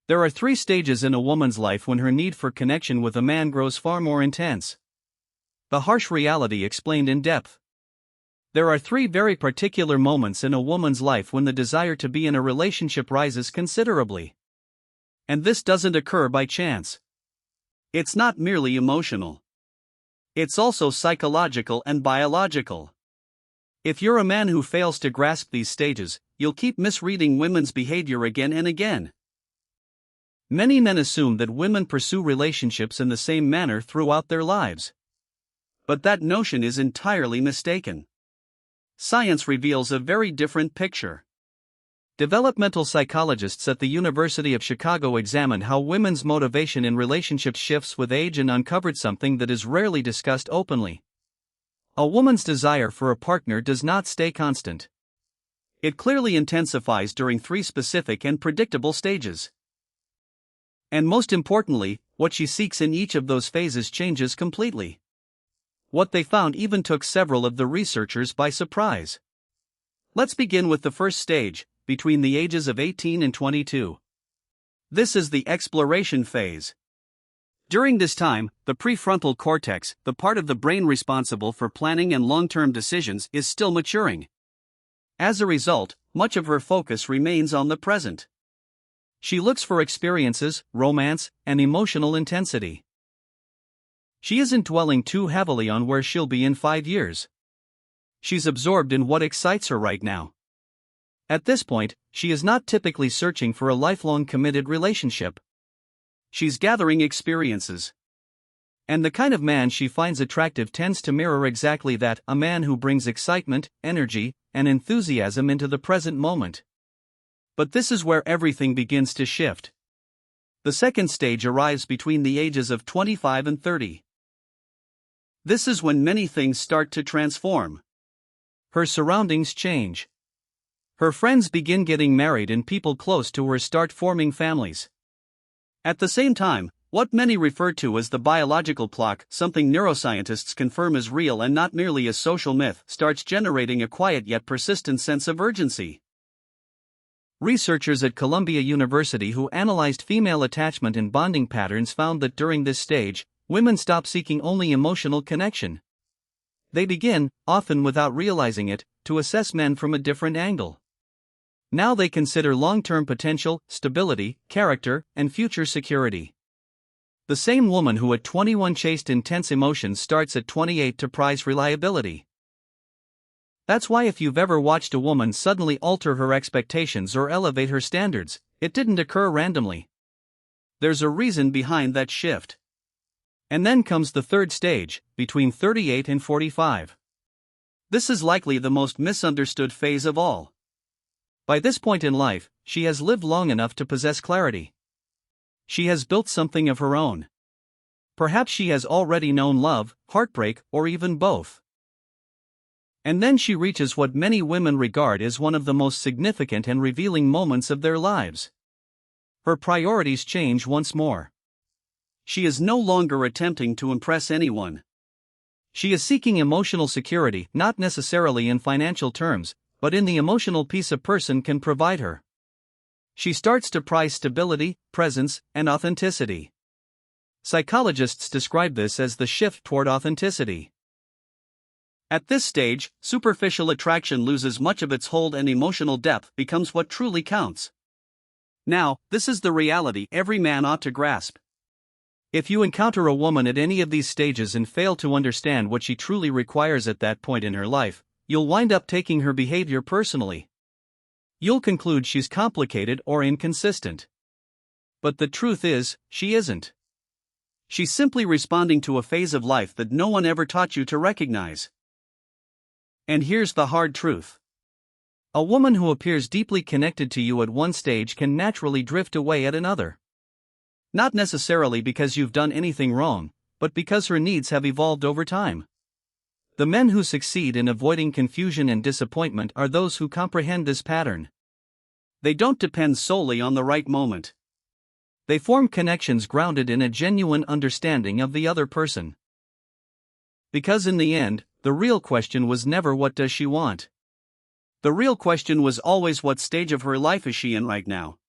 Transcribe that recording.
There are three stages in a woman's life when her need for connection with a man grows far more intense. The harsh reality explained in depth. There are three very particular moments in a woman's life when the desire to be in a relationship rises considerably. And this doesn't occur by chance. It's not merely emotional. It's also psychological and biological. If you're a man who fails to grasp these stages, you'll keep misreading women's behavior again and again. Many men assume that women pursue relationships in the same manner throughout their lives. But that notion is entirely mistaken. Science reveals a very different picture. Developmental psychologists at the University of Chicago examined how women's motivation in relationships shifts with age and uncovered something that is rarely discussed openly. A woman's desire for a partner does not stay constant. It clearly intensifies during three specific and predictable stages. And most importantly, what she seeks in each of those phases changes completely. What they found even took several of the researchers by surprise. Let's begin with the first stage, between the ages of 18 and 22. This is the exploration phase. During this time, the prefrontal cortex, the part of the brain responsible for planning and long-term decisions, is still maturing. As a result, much of her focus remains on the present. She looks for experiences, romance, and emotional intensity. She isn't dwelling too heavily on where she'll be in 5 years. She's absorbed in what excites her right now. At this point, she is not typically searching for a lifelong committed relationship. She's gathering experiences. And the kind of man she finds attractive tends to mirror exactly that, a man who brings excitement, energy, and enthusiasm into the present moment. But this is where everything begins to shift. The second stage arrives between the ages of 25 and 30. This is when many things start to transform. Her surroundings change. Her friends begin getting married and people close to her start forming families. At the same time, what many refer to as the biological clock, something neuroscientists confirm is real and not merely a social myth, starts generating a quiet yet persistent sense of urgency. Researchers at Columbia University who analyzed female attachment and bonding patterns found that during this stage, women stop seeking only emotional connection. They begin, often without realizing it, to assess men from a different angle. Now they consider long-term potential, stability, character, and future security. The same woman who at 21 chased intense emotions starts at 28 to prize reliability. That's why if you've ever watched a woman suddenly alter her expectations or elevate her standards, it didn't occur randomly. There's a reason behind that shift. And then comes the third stage, between 38 and 45. This is likely the most misunderstood phase of all. By this point in life, she has lived long enough to possess clarity. She has built something of her own. Perhaps she has already known love, heartbreak, or even both. And then she reaches what many women regard as one of the most significant and revealing moments of their lives. Her priorities change once more. She is no longer attempting to impress anyone. She is seeking emotional security, not necessarily in financial terms, but in the emotional peace a person can provide her. She starts to prize stability, presence, and authenticity. Psychologists describe this as the shift toward authenticity. At this stage, superficial attraction loses much of its hold and emotional depth becomes what truly counts. Now, this is the reality every man ought to grasp. If you encounter a woman at any of these stages and fail to understand what she truly requires at that point in her life, you'll wind up taking her behavior personally. You'll conclude she's complicated or inconsistent. But the truth is, she isn't. She's simply responding to a phase of life that no one ever taught you to recognize. And here's the hard truth. A woman who appears deeply connected to you at one stage can naturally drift away at another. Not necessarily because you've done anything wrong, but because her needs have evolved over time. The men who succeed in avoiding confusion and disappointment are those who comprehend this pattern. They don't depend solely on the right moment. They form connections grounded in a genuine understanding of the other person. Because in the end, the real question was never what does she want. The real question was always what stage of her life is she in right now.